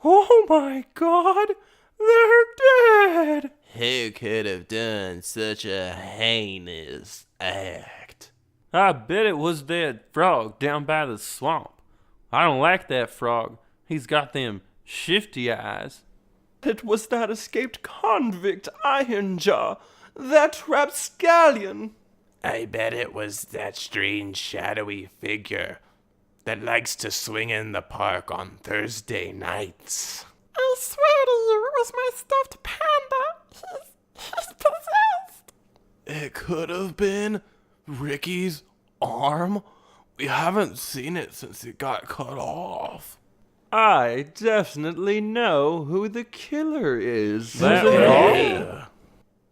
Oh my God, they're dead! Who could have done such a heinous act? I bet it was that frog down by the swamp. I don't like that frog. He's got them shifty eyes. It was that escaped convict Ironjaw, that rapscallion. I bet it was that strange shadowy figure that likes to swing in the park on Thursday nights. I swear to you, it was my stuffed panda. He's possessed. It could have been Ricky's arm. We haven't seen it since it got cut off. I definitely know who the killer is.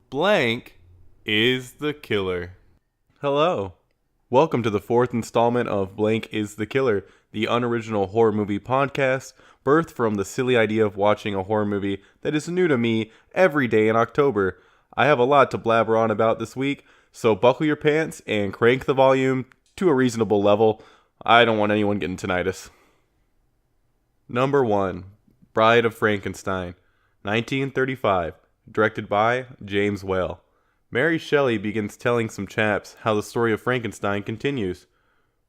Blank is the killer. Hello. Welcome to the fourth installment of Blank is the Killer, the unoriginal horror movie podcast, birthed from the silly idea of watching a horror movie that is new to me every day in October. I have a lot to blabber on about this week, so buckle your pants and crank the volume to a reasonable level. I don't want anyone getting tinnitus. Number 1, Bride of Frankenstein, 1935, directed by James Whale. Mary Shelley begins telling some chaps how the story of Frankenstein continues.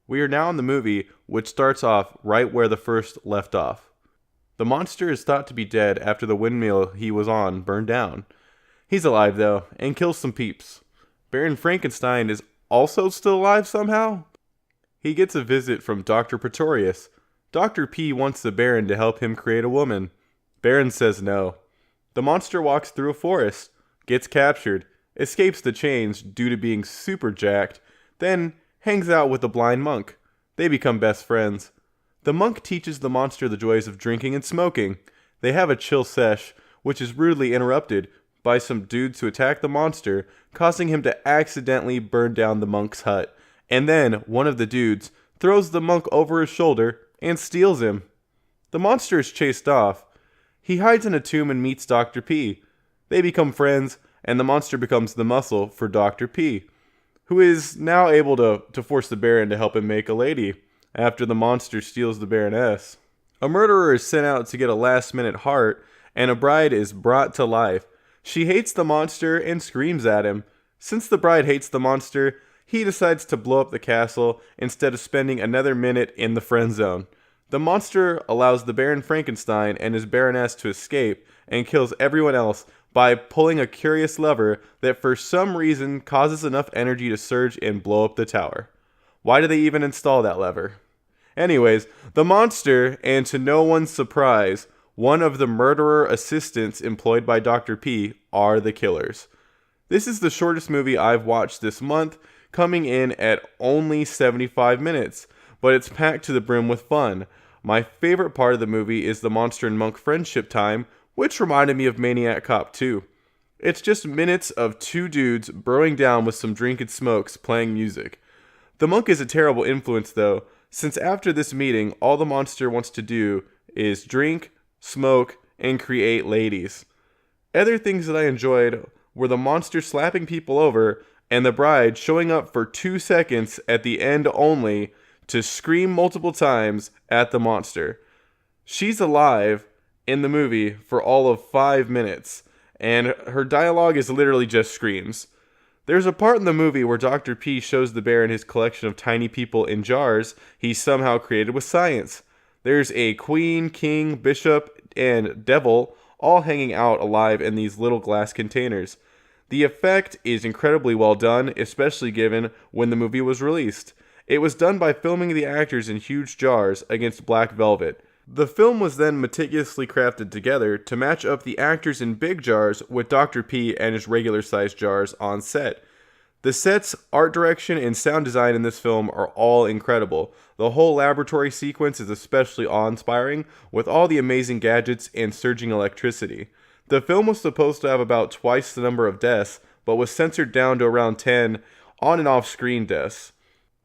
We are now in the movie, which starts off right where the first left off. The monster is thought to be dead after the windmill he was on burned down. He's alive though, and kills some peeps. Baron Frankenstein is also still alive somehow. He gets a visit from Dr. Pretorius. Dr. P wants the Baron to help him create a woman. Baron says no. The monster walks through a forest, gets captured, escapes the chains due to being super jacked, then hangs out with the blind monk. They become best friends. The monk teaches the monster the joys of drinking and smoking. They have a chill sesh, which is rudely interrupted by some dudes who attack the monster, causing him to accidentally burn down the monk's hut. And then one of the dudes throws the monk over his shoulder and steals him. The monster is chased off. He hides in a tomb and meets Dr. P. They become friends, and the monster becomes the muscle for Dr. P, who is now able to force the Baron to help him make a lady, after the monster steals the Baroness. A murderer is sent out to get a last-minute heart, and a bride is brought to life. She hates the monster and screams at him. Since the bride hates the monster, he decides to blow up the castle instead of spending another minute in the friend zone. The monster allows the Baron Frankenstein and his Baroness to escape and kills everyone else by pulling a curious lever that for some reason causes enough energy to surge and blow up the tower. Why did they even install that lever? Anyways, the monster, and to no one's surprise, one of the murderer assistants employed by Dr. P, are the killers. This is the shortest movie I've watched this month, coming in at only 75 minutes, but it's packed to the brim with fun. My favorite part of the movie is the monster and monk friendship time, which reminded me of Maniac Cop 2. It's just minutes of two dudes burrowing down with some drink and smokes playing music. The monk is a terrible influence though, since after this meeting, all the monster wants to do is drink, smoke, and create ladies. Other things that I enjoyed were the monster slapping people over and the bride showing up for 2 seconds at the end only to scream multiple times at the monster. She's alive in the movie for all of 5 minutes, and her dialogue is literally just screams. There's a part in the movie where Dr. P shows the Baron his collection of tiny people in jars he somehow created with science. There's a queen, king, bishop, and devil all hanging out alive in these little glass containers. The effect is incredibly well done, especially given when the movie was released. It was done by filming the actors in huge jars against black velvet. The film was then meticulously crafted together to match up the actors in big jars with Dr. P and his regular-sized jars on set. The sets, art direction, and sound design in this film are all incredible. The whole laboratory sequence is especially awe-inspiring, with all the amazing gadgets and surging electricity. The film was supposed to have about twice the number of deaths, but was censored down to around 10 on and off-screen deaths.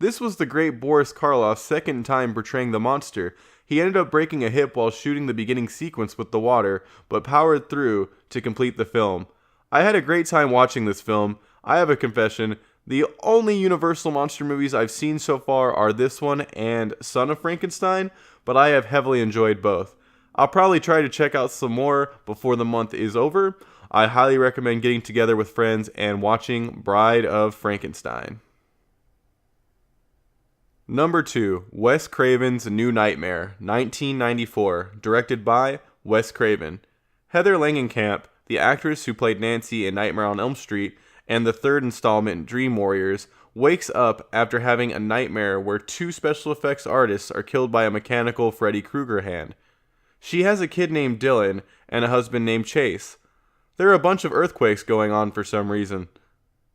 This was the great Boris Karloff's second time portraying the monster. He ended up breaking a hip while shooting the beginning sequence with the water, but powered through to complete the film. I had a great time watching this film. I have a confession. The only Universal monster movies I've seen so far are this one and Son of Frankenstein, but I have heavily enjoyed both. I'll probably try to check out some more before the month is over. I highly recommend getting together with friends and watching Bride of Frankenstein. Number 2, Wes Craven's New Nightmare, 1994, directed by Wes Craven. Heather Langenkamp, the actress who played Nancy in Nightmare on Elm Street and the third installment in Dream Warriors, wakes up after having a nightmare where 2 special effects artists are killed by a mechanical Freddy Krueger hand. She has a kid named Dylan and a husband named Chase. There are a bunch of earthquakes going on for some reason.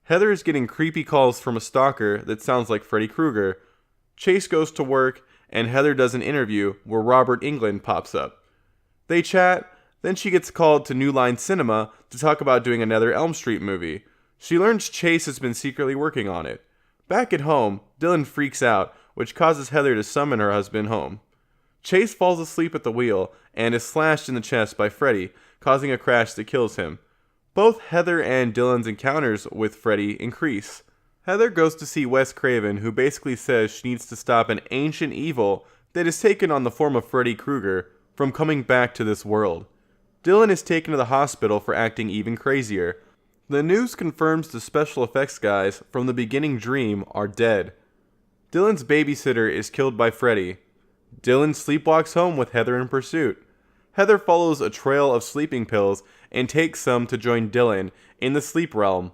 Heather is getting creepy calls from a stalker that sounds like Freddy Krueger. Chase goes to work, and Heather does an interview where Robert Englund pops up. They chat, then she gets called to New Line Cinema to talk about doing another Elm Street movie. She learns Chase has been secretly working on it. Back at home, Dylan freaks out, which causes Heather to summon her husband home. Chase falls asleep at the wheel and is slashed in the chest by Freddy, causing a crash that kills him. Both Heather and Dylan's encounters with Freddy increase. Heather goes to see Wes Craven, who basically says she needs to stop an ancient evil that is taken on the form of Freddy Krueger from coming back to this world. Dylan is taken to the hospital for acting even crazier. The news confirms the special effects guys from the beginning dream are dead. Dylan's babysitter is killed by Freddy. Dylan sleepwalks home with Heather in pursuit. Heather follows a trail of sleeping pills and takes some to join Dylan in the sleep realm.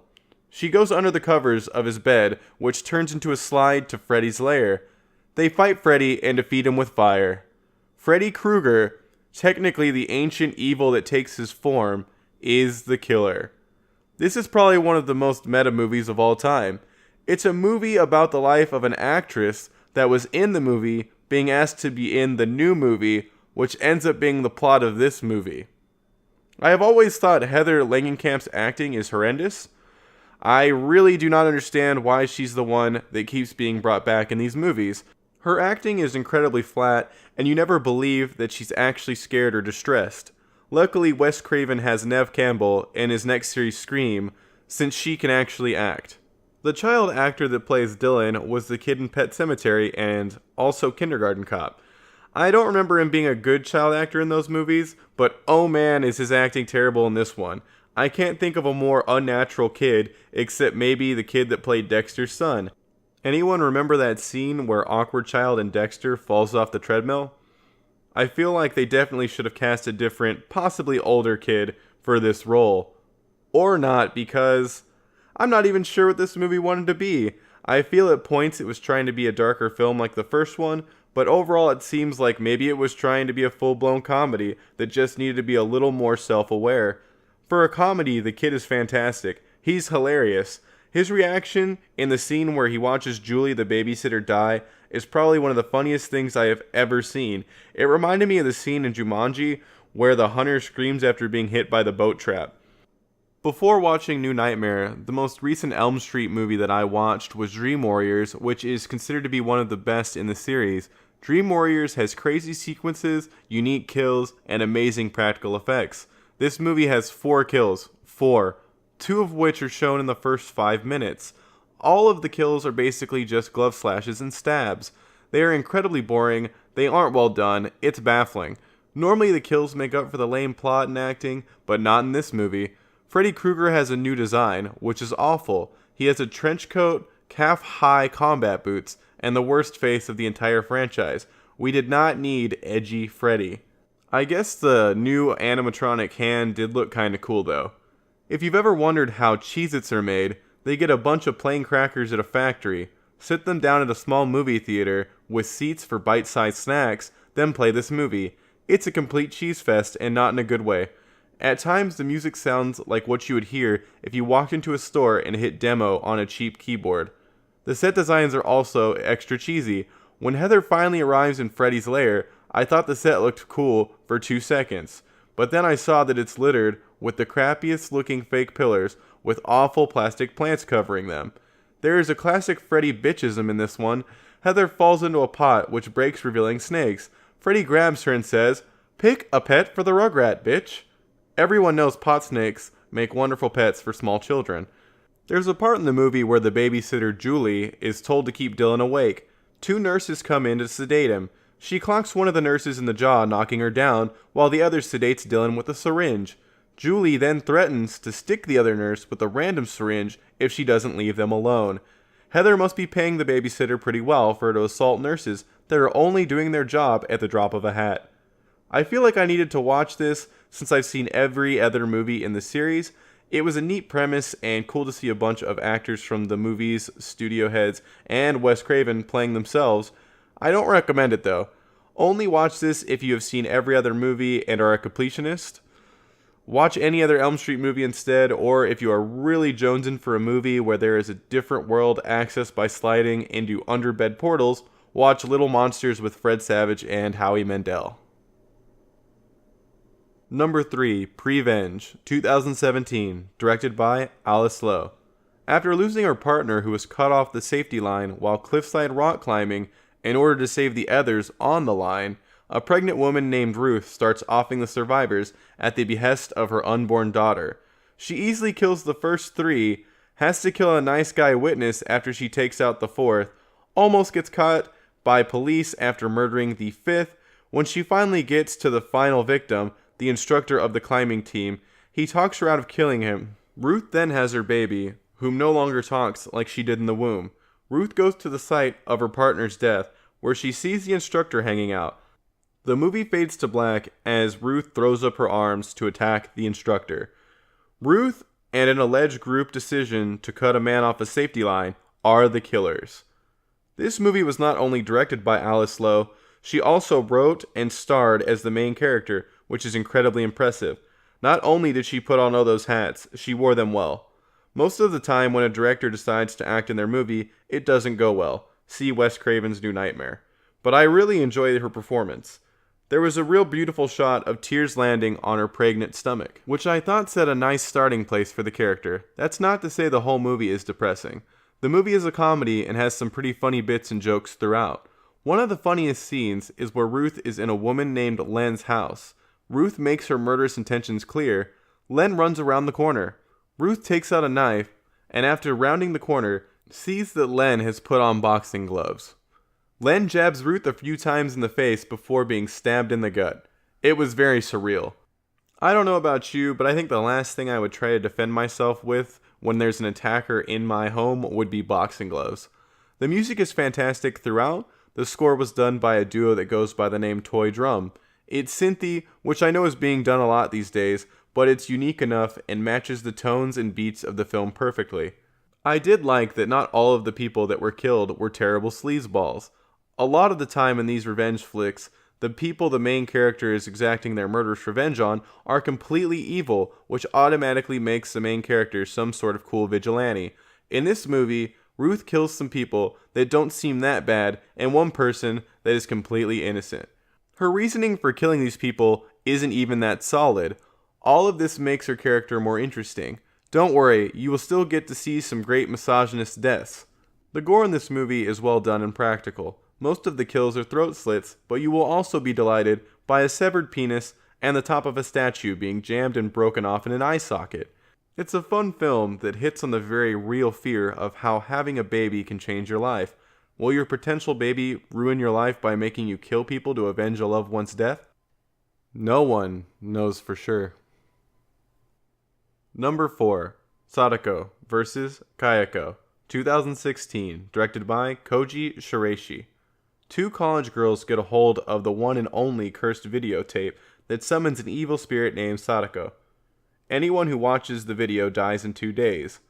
She goes under the covers of his bed, which turns into a slide to Freddy's lair. They fight Freddy and defeat him with fire. Freddy Krueger, technically the ancient evil that takes his form, is the killer. This is probably one of the most meta movies of all time. It's a movie about the life of an actress that was in the movie being asked to be in the new movie, which ends up being the plot of this movie. I have always thought Heather Langenkamp's acting is horrendous. I really do not understand why she's the one that keeps being brought back in these movies. Her acting is incredibly flat, and you never believe that she's actually scared or distressed. Luckily, Wes Craven has Neve Campbell in his next series Scream, since she can actually act. The child actor that plays Dylan was the kid in Pet Sematary and also Kindergarten Cop. I don't remember him being a good child actor in those movies, but oh man is his acting terrible in this one. I can't think of a more unnatural kid, except maybe the kid that played Dexter's son. Anyone remember that scene where Awkward Child and Dexter falls off the treadmill? I feel like they definitely should have cast a different, possibly older kid for this role. Or not, because I'm not even sure what this movie wanted to be. I feel at points it was trying to be a darker film like the first one, but overall it seems like maybe it was trying to be a full-blown comedy that just needed to be a little more self-aware. For a comedy, the kid is fantastic. He's hilarious. His reaction in the scene where he watches Julie the babysitter die is probably one of the funniest things I have ever seen. It reminded me of the scene in Jumanji where the hunter screams after being hit by the boat trap. Before watching New Nightmare, the most recent Elm Street movie that I watched was Dream Warriors, which is considered to be one of the best in the series. Dream Warriors has crazy sequences, unique kills, and amazing practical effects. This movie has 4 kills. 4. 2 of which are shown in the first 5 minutes. All of the kills are basically just glove slashes and stabs. They are incredibly boring, they aren't well done, it's baffling. Normally the kills make up for the lame plot and acting, but not in this movie. Freddy Krueger has a new design, which is awful. He has a trench coat, calf-high combat boots, and the worst face of the entire franchise. We did not need edgy Freddy. I guess the new animatronic hand did look kinda cool though. If you've ever wondered how Cheez-Its are made, they get a bunch of plain crackers at a factory, sit them down at a small movie theater with seats for bite-sized snacks, then play this movie. It's a complete cheese fest and not in a good way. At times the music sounds like what you would hear if you walked into a store and hit demo on a cheap keyboard. The set designs are also extra cheesy. When Heather finally arrives in Freddy's lair, I thought the set looked cool for 2 seconds, but then I saw that it's littered with the crappiest looking fake pillars with awful plastic plants covering them. There is a classic Freddy bitchism in this one. Heather falls into a pot which breaks, revealing snakes. Freddy grabs her and says, "Pick a pet for the Rugrat, bitch." Everyone knows pot snakes make wonderful pets for small children. There's a part in the movie where the babysitter Julie is told to keep Dylan awake. 2 nurses come in to sedate him. She clocks one of the nurses in the jaw, knocking her down, while the other sedates Dylan with a syringe. Julie then threatens to stick the other nurse with a random syringe if she doesn't leave them alone. Heather must be paying the babysitter pretty well for her to assault nurses that are only doing their job at the drop of a hat. I feel like I needed to watch this since I've seen every other movie in the series. It was a neat premise and cool to see a bunch of actors from the movies, studio heads, and Wes Craven playing themselves. I don't recommend it though. Only watch this if you have seen every other movie and are a completionist. Watch any other Elm Street movie instead, or if you are really jonesing for a movie where there is a different world accessed by sliding into underbed portals, watch Little Monsters with Fred Savage and Howie Mandel. Number 3, Prevenge, 2017, directed by Alice Lowe. After losing her partner who was cut off the safety line while cliffside rock climbing in order to save the others on the line, a pregnant woman named Ruth starts offing the survivors at the behest of her unborn daughter. She easily kills the first 3, has to kill a nice guy witness after she takes out the 4th, almost gets caught by police after murdering the 5th. When she finally gets to the final victim, the instructor of the climbing team, he talks her out of killing him. Ruth then has her baby, whom no longer talks like she did in the womb. Ruth goes to the site of her partner's death, where she sees the instructor hanging out. The movie fades to black as Ruth throws up her arms to attack the instructor. Ruth and an alleged group decision to cut a man off a safety line are the killers. This movie was not only directed by Alice Lowe, she also wrote and starred as the main character, which is incredibly impressive. Not only did she put on all those hats, she wore them well. Most of the time when a director decides to act in their movie, it doesn't go well. See Wes Craven's New Nightmare. But I really enjoyed her performance. There was a real beautiful shot of tears landing on her pregnant stomach, which I thought set a nice starting place for the character. That's not to say the whole movie is depressing. The movie is a comedy and has some pretty funny bits and jokes throughout. One of the funniest scenes is where Ruth is in a woman named Len's house. Ruth makes her murderous intentions clear. Len runs around the corner. Ruth takes out a knife, and after rounding the corner, sees that Len has put on boxing gloves. Len jabs Ruth a few times in the face before being stabbed in the gut. It was very surreal. I don't know about you, but I think the last thing I would try to defend myself with when there's an attacker in my home would be boxing gloves. The music is fantastic throughout. The score was done by a duo that goes by the name Toy Drum. It's synthy, which I know is being done a lot these days, but it's unique enough and matches the tones and beats of the film perfectly. I did like that not all of the people that were killed were terrible sleazeballs. A lot of the time in these revenge flicks, the people the main character is exacting their murderous revenge on are completely evil, which automatically makes the main character some sort of cool vigilante. In this movie, Ruth kills some people that don't seem that bad and one person that is completely innocent. Her reasoning for killing these people isn't even that solid. All of this makes her character more interesting. Don't worry, you will still get to see some great misogynist deaths. The gore in this movie is well done and practical. Most of the kills are throat slits, but you will also be delighted by a severed penis and the top of a statue being jammed and broken off in an eye socket. It's a fun film that hits on the very real fear of how having a baby can change your life. Will your potential baby ruin your life by making you kill people to avenge a loved one's death? No one knows for sure. Number 4, Sadako vs. Kayako, 2016, directed by Koji Shiraishi. 2 college girls get a hold of the one and only cursed videotape that summons an evil spirit named Sadako. Anyone who watches the video dies in 2 days.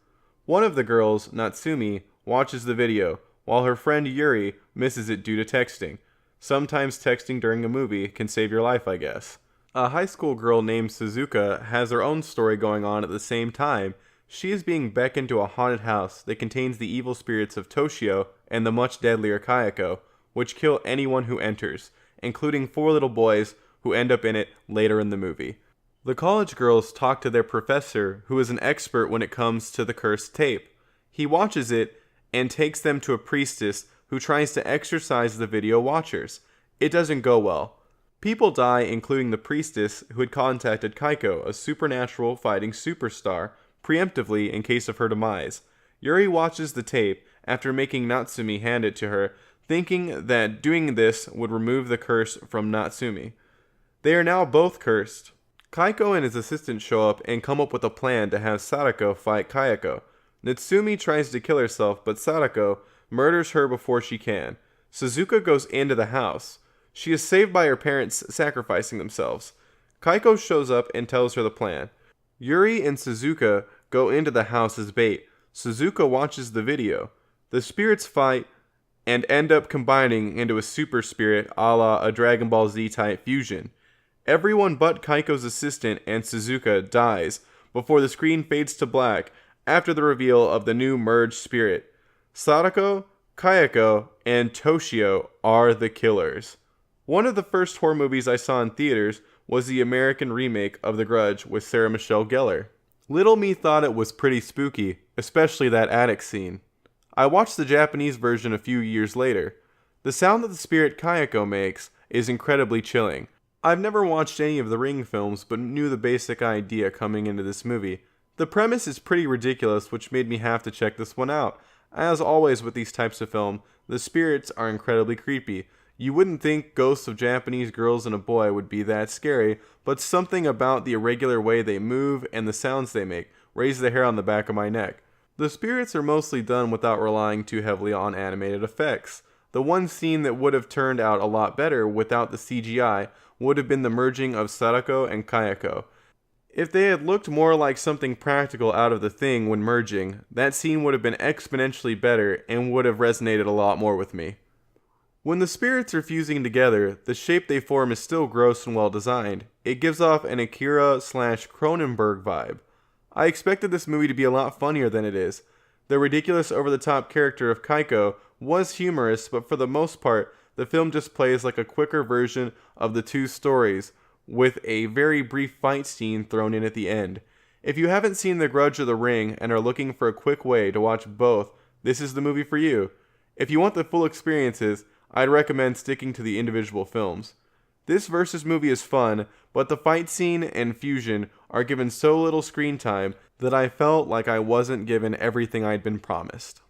One of the girls, Natsumi, watches the video, while her friend Yuri misses it due to texting. Sometimes texting during a movie can save your life, I guess. A high school girl named Suzuka has her own story going on at the same time. She is being beckoned to a haunted house that contains the evil spirits of Toshio and the much deadlier Kayako, which kill anyone who enters, including 4 little boys who end up in it later in the movie. The college girls talk to their professor, who is an expert when it comes to the cursed tape. He watches it and takes them to a priestess who tries to exorcise the video watchers. It doesn't go well. People die, including the priestess who had contacted Kaiko, a supernatural fighting superstar, preemptively in case of her demise. Yuri watches the tape after making Natsumi hand it to her thinking that doing this would remove the curse from Natsumi. They are now both cursed. Kaiko and his assistant show up and come up with a plan to have Sadako fight Kayako. Natsumi tries to kill herself, but Sadako murders her before she can. Suzuka goes into the house. She is saved by her parents sacrificing themselves. Kaiko shows up and tells her the plan. Yuri and Suzuka go into the house as bait. Suzuka watches the video. The spirits fight and end up combining into a super spirit a la a Dragon Ball Z type fusion. Everyone but Kaiko's assistant and Suzuka dies before the screen fades to black after the reveal of the new merged spirit. Sadako, Kayako, and Toshio are the killers. One of the first horror movies I saw in theaters was the American remake of The Grudge with Sarah Michelle Gellar. Little me thought it was pretty spooky, especially that attic scene. I watched the Japanese version a few years later. The sound that the spirit Kayako makes is incredibly chilling. I've never watched any of the Ring films, but knew the basic idea coming into this movie. The premise is pretty ridiculous, which made me have to check this one out. As always with these types of film, the spirits are incredibly creepy. You wouldn't think ghosts of Japanese girls and a boy would be that scary, but something about the irregular way they move and the sounds they make raised the hair on the back of my neck. The spirits are mostly done without relying too heavily on animated effects. The one scene that would have turned out a lot better without the CGI would have been the merging of Sadako and Kayako. If they had looked more like something practical out of The Thing when merging, that scene would have been exponentially better and would have resonated a lot more with me. When the spirits are fusing together, the shape they form is still gross and well designed. It gives off an Akira/Cronenberg vibe. I expected this movie to be a lot funnier than it is. The ridiculous over-the-top character of Kaiko was humorous, but for the most part, the film just plays like a quicker version of the two stories, with a very brief fight scene thrown in at the end. If you haven't seen The Grudge or The Ring and are looking for a quick way to watch both, this is the movie for you. If you want the full experiences, I'd recommend sticking to the individual films. This versus movie is fun, but the fight scene and fusion are given so little screen time that I felt like I wasn't given everything I'd been promised.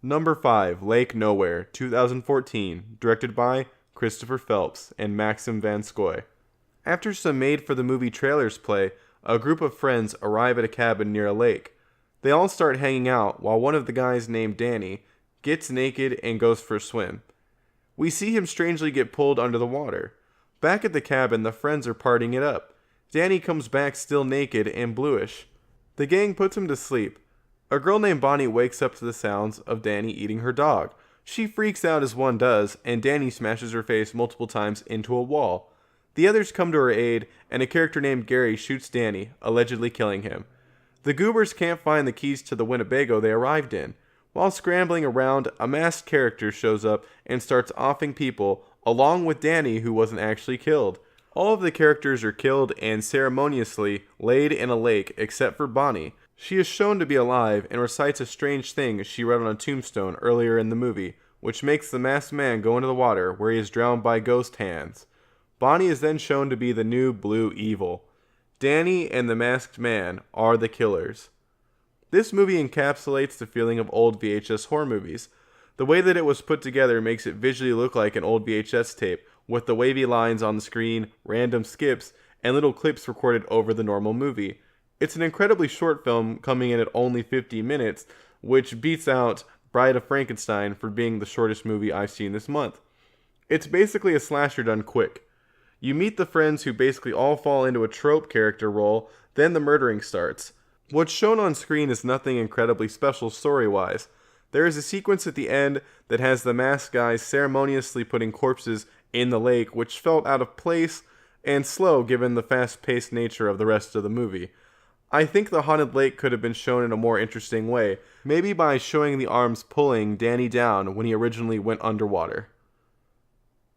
Number 5, Lake Nowhere, 2014, directed by Christopher Phelps and Maxim van Scoy. After some made-for-the-movie trailers play, a group of friends arrive at a cabin near a lake. They all start hanging out while one of the guys named Danny gets naked and goes for a swim. We see him strangely get pulled under the water. Back at the cabin, the friends are partying it up. Danny comes back still naked and bluish. The gang puts him to sleep. A girl named Bonnie wakes up to the sounds of Danny eating her dog. She freaks out as one does, and Danny smashes her face multiple times into a wall. The others come to her aid, and a character named Gary shoots Danny, allegedly killing him. The Goobers can't find the keys to the Winnebago they arrived in. While scrambling around, a masked character shows up and starts offing people, along with Danny, who wasn't actually killed. All of the characters are killed and ceremoniously laid in a lake except for Bonnie. She is shown to be alive and recites a strange thing she read on a tombstone earlier in the movie, which makes the masked man go into the water where he is drowned by ghost hands. Bonnie is then shown to be the new blue evil. Danny and the masked man are the killers. This movie encapsulates the feeling of old VHS horror movies. The way that it was put together makes it visually look like an old VHS tape, with the wavy lines on the screen, random skips, and little clips recorded over the normal movie. It's an incredibly short film, coming in at only 50 minutes, which beats out Bride of Frankenstein for being the shortest movie I've seen this month. It's basically a slasher done quick. You meet the friends who basically all fall into a trope character role, then the murdering starts. What's shown on screen is nothing incredibly special story-wise. There is a sequence at the end that has the masked guys ceremoniously putting corpses in the lake, which felt out of place and slow given the fast-paced nature of the rest of the movie. I think the haunted lake could have been shown in a more interesting way, maybe by showing the arms pulling Danny down when he originally went underwater.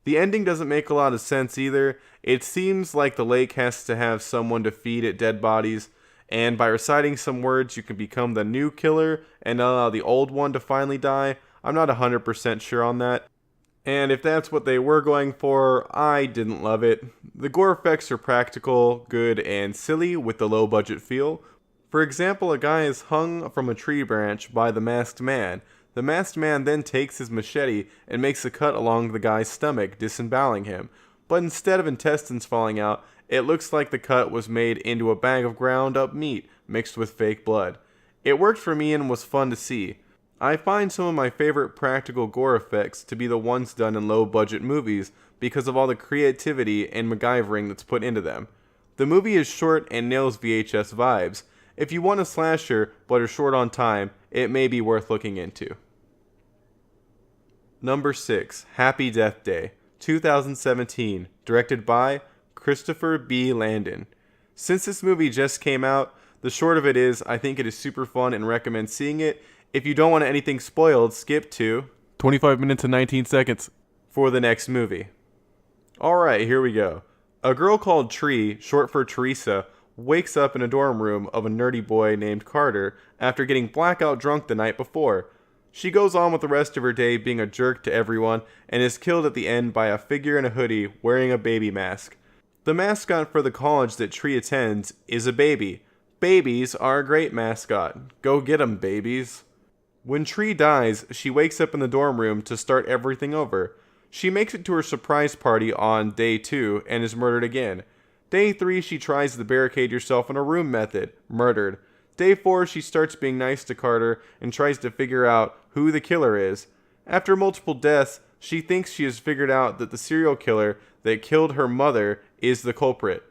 The ending doesn't make a lot of sense either. It seems like the lake has to have someone to feed it dead bodies, and by reciting some words you can become the new killer and allow the old one to finally die. I'm not 100% sure on that. And if that's what they were going for, I didn't love it. The gore effects are practical, good, and silly with the low-budget feel. For example, a guy is hung from a tree branch by the masked man. The masked man then takes his machete and makes a cut along the guy's stomach, disemboweling him. But instead of intestines falling out, it looks like the cut was made into a bag of ground up meat mixed with fake blood. It worked for me and was fun to see. I find some of my favorite practical gore effects to be the ones done in low budget movies because of all the creativity and MacGyvering that's put into them. The movie is short and nails VHS vibes. If you want a slasher but are short on time, it may be worth looking into. Number 6, Happy Death Day, 2017, directed by Christopher B. Landon. Since this movie just came out, the short of it is I think it is super fun and recommend seeing it. If you don't want anything spoiled, skip to 25 minutes and 19 seconds. For the next movie. Alright, here we go. A girl called Tree, short for Teresa, wakes up in a dorm room of a nerdy boy named Carter after getting blackout drunk the night before. She goes on with the rest of her day being a jerk to everyone and is killed at the end by a figure in a hoodie wearing a baby mask. The mascot for the college that Tree attends is a baby. Babies are a great mascot. Go get 'em, babies. When Tree dies, she wakes up in the dorm room to start everything over. She makes it to her surprise party on day 2 and is murdered again. Day 3, she tries the barricade yourself in a room method, murdered. Day 4, she starts being nice to Carter and tries to figure out who the killer is. After multiple deaths, she thinks she has figured out that the serial killer that killed her mother is the culprit.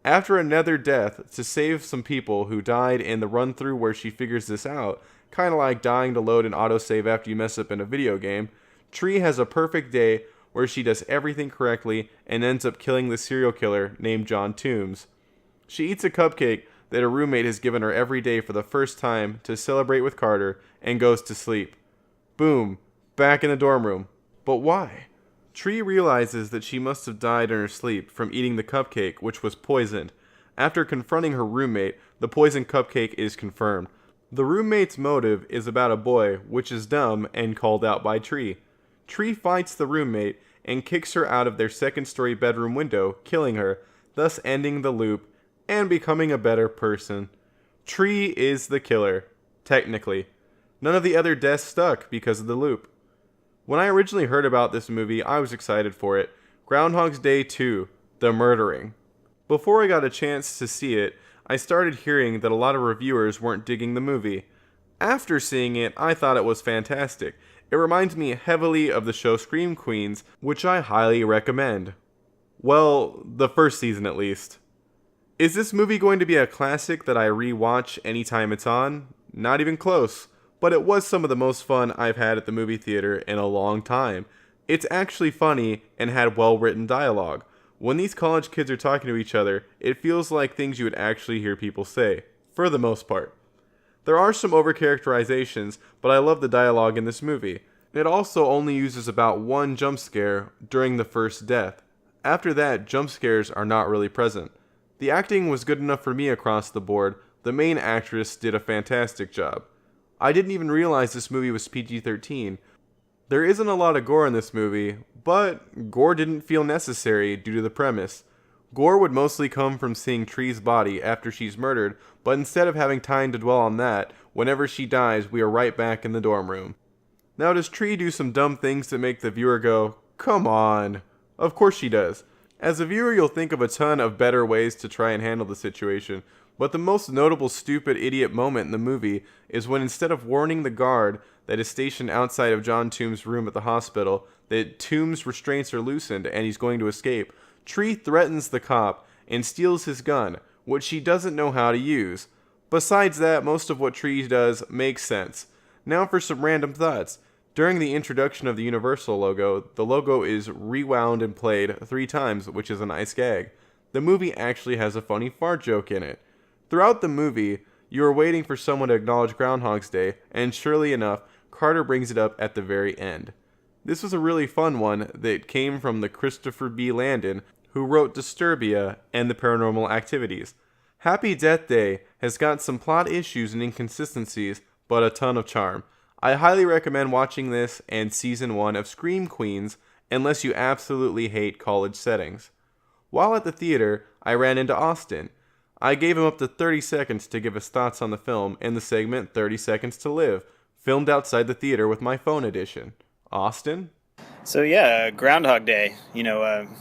After another death, to save some people who died in the run-through where she figures this out, kinda like dying to load an autosave after you mess up in a video game, Tree has a perfect day where she does everything correctly and ends up killing the serial killer named John Toombs. She eats a cupcake that her roommate has given her every day for the first time to celebrate with Carter and goes to sleep. Boom, back in the dorm room. But why? Tree realizes that she must have died in her sleep from eating the cupcake, which was poisoned. After confronting her roommate, the poisoned cupcake is confirmed. The roommate's motive is about a boy, which is dumb and called out by Tree. Tree fights the roommate and kicks her out of their second-story bedroom window, killing her, thus ending the loop and becoming a better person. Tree is the killer, technically. None of the other deaths stuck because of the loop. When I originally heard about this movie, I was excited for it. Groundhog's Day 2, The Murdering. Before I got a chance to see it, I started hearing that a lot of reviewers weren't digging the movie. After seeing it, I thought it was fantastic. It reminds me heavily of the show Scream Queens, which I highly recommend. Well, the first season at least. Is this movie going to be a classic that I re-watch anytime it's on? Not even close. But it was some of the most fun I've had at the movie theater in a long time. It's actually funny and had well-written dialogue. When these college kids are talking to each other, it feels like things you would actually hear people say, for the most part. There are some overcharacterizations, but I love the dialogue in this movie. It also only uses about one jump scare during the first death. After that, jump scares are not really present. The acting was good enough for me across the board. The main actress did a fantastic job. I didn't even realize this movie was PG-13. There isn't a lot of gore in this movie, but gore didn't feel necessary due to the premise. Gore would mostly come from seeing Tree's body after she's murdered, but instead of having time to dwell on that, whenever she dies, we are right back in the dorm room. Now, does Tree do some dumb things that make the viewer go, "Come on"? Of course she does. As a viewer, you'll think of a ton of better ways to try and handle the situation, but the most notable stupid idiot moment in the movie is when instead of warning the guard that is stationed outside of John Toombs' room at the hospital that Toombs' restraints are loosened and he's going to escape, Tree threatens the cop and steals his gun, which she doesn't know how to use. Besides that, most of what Tree does makes sense. Now for some random thoughts. During the introduction of the Universal logo, the logo is rewound and played 3 times, which is a nice gag. The movie actually has a funny fart joke in it. Throughout the movie, you are waiting for someone to acknowledge Groundhog's Day, and surely enough, Carter brings it up at the very end. This was a really fun one that came from the Christopher B. Landon, who wrote Disturbia and The Paranormal Activities. Happy Death Day has got some plot issues and inconsistencies, but a ton of charm. I highly recommend watching this and season 1 of Scream Queens, unless you absolutely hate college settings. While at the theater, I ran into Austin. I gave him up to 30 seconds to give his thoughts on the film in the segment 30 Seconds to Live. filmed outside the theater with my phone edition. Austin? So yeah, Groundhog Day,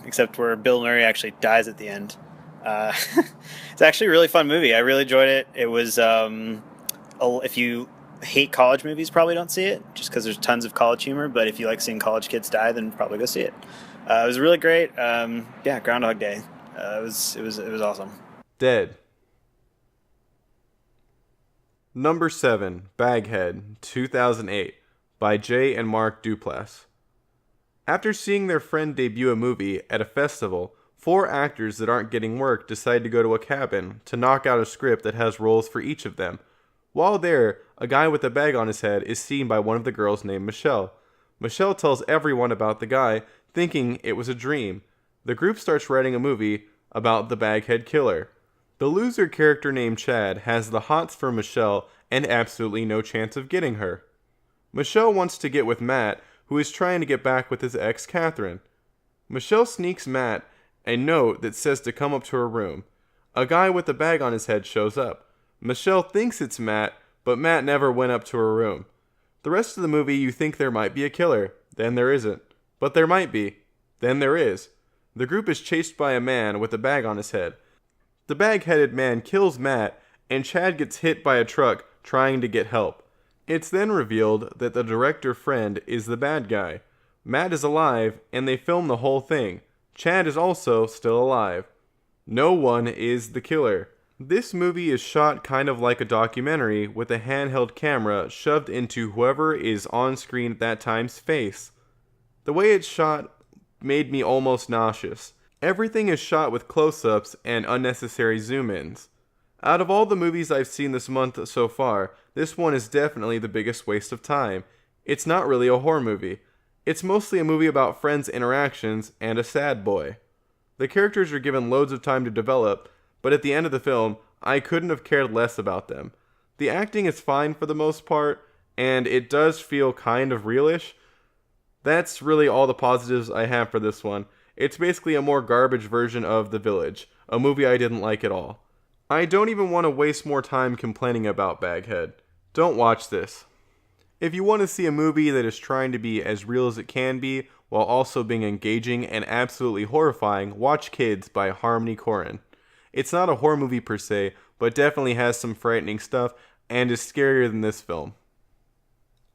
except where Bill Murray actually dies at the end. It's actually a really fun movie. I really enjoyed it. It was, if you hate college movies, probably don't see it, just because there's tons of college humor, but if you like seeing college kids die, then probably go see it. It was really great. Groundhog Day. It was awesome. Dead. Number 7, Baghead, 2008, by Jay and Mark Duplass. After seeing their friend debut a movie at a festival, 4 actors that aren't getting work decide to go to a cabin to knock out a script that has roles for each of them. While there, a guy with a bag on his head is seen by one of the girls named Michelle. Michelle tells everyone about the guy, thinking it was a dream. The group starts writing a movie about the Baghead killer. The loser character named Chad has the hots for Michelle and absolutely no chance of getting her. Michelle wants to get with Matt, who is trying to get back with his ex, Catherine. Michelle sneaks Matt a note that says to come up to her room. A guy with a bag on his head shows up. Michelle thinks it's Matt, but Matt never went up to her room. The rest of the movie you think there might be a killer, then there isn't. But there might be. Then there is. The group is chased by a man with a bag on his head. The bag-headed man kills Matt, and Chad gets hit by a truck trying to get help. It's then revealed that the director friend is the bad guy. Matt is alive, and they film the whole thing. Chad is also still alive. No one is the killer. This movie is shot kind of like a documentary with a handheld camera shoved into whoever is on screen at that time's face. The way it's shot made me almost nauseous. Everything is shot with close-ups and unnecessary zoom-ins. Out of all the movies I've seen this month so far, this one is definitely the biggest waste of time. It's not really a horror movie. It's mostly a movie about friends' interactions and a sad boy. The characters are given loads of time to develop, but at the end of the film, I couldn't have cared less about them. The acting is fine for the most part, and it does feel kind of realish. That's really all the positives I have for this one. It's basically a more garbage version of The Village, a movie I didn't like at all. I don't even want to waste more time complaining about Baghead. Don't watch this. If you want to see a movie that is trying to be as real as it can be, while also being engaging and absolutely horrifying, watch Kids by Harmony Korine. It's not a horror movie per se, but definitely has some frightening stuff, and is scarier than this film.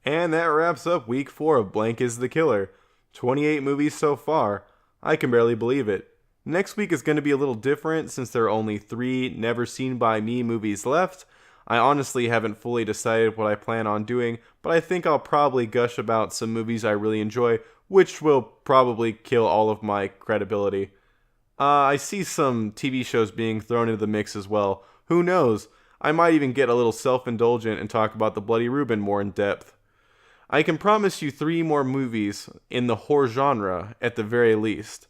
And that wraps up week 4 of Blank is the Killer. 28 movies so far. I can barely believe it. Next week is going to be a little different since there are only 3 never seen by me movies left. I honestly haven't fully decided what I plan on doing, but I think I'll probably gush about some movies I really enjoy, which will probably kill all of my credibility. I see some TV shows being thrown into the mix as well. Who knows? I might even get a little self-indulgent and talk about the Bloody Reuben more in depth. I can promise you 3 more movies in the horror genre at the very least.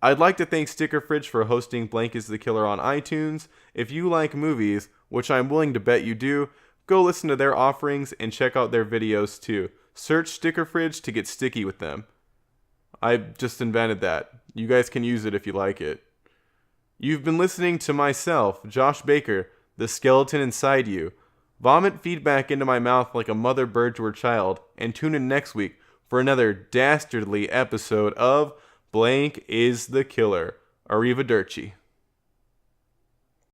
I'd like to thank Sticker Fridge for hosting Blank is the Killer on iTunes. If you like movies, which I'm willing to bet you do, go listen to their offerings and check out their videos too. Search Sticker Fridge to get sticky with them. I just invented that. You guys can use it if you like it. You've been listening to myself, Josh Baker, the skeleton inside you. Vomit feedback into my mouth like a mother bird to her child, and tune in next week for another dastardly episode of Blank is the Killer. Arrivederci.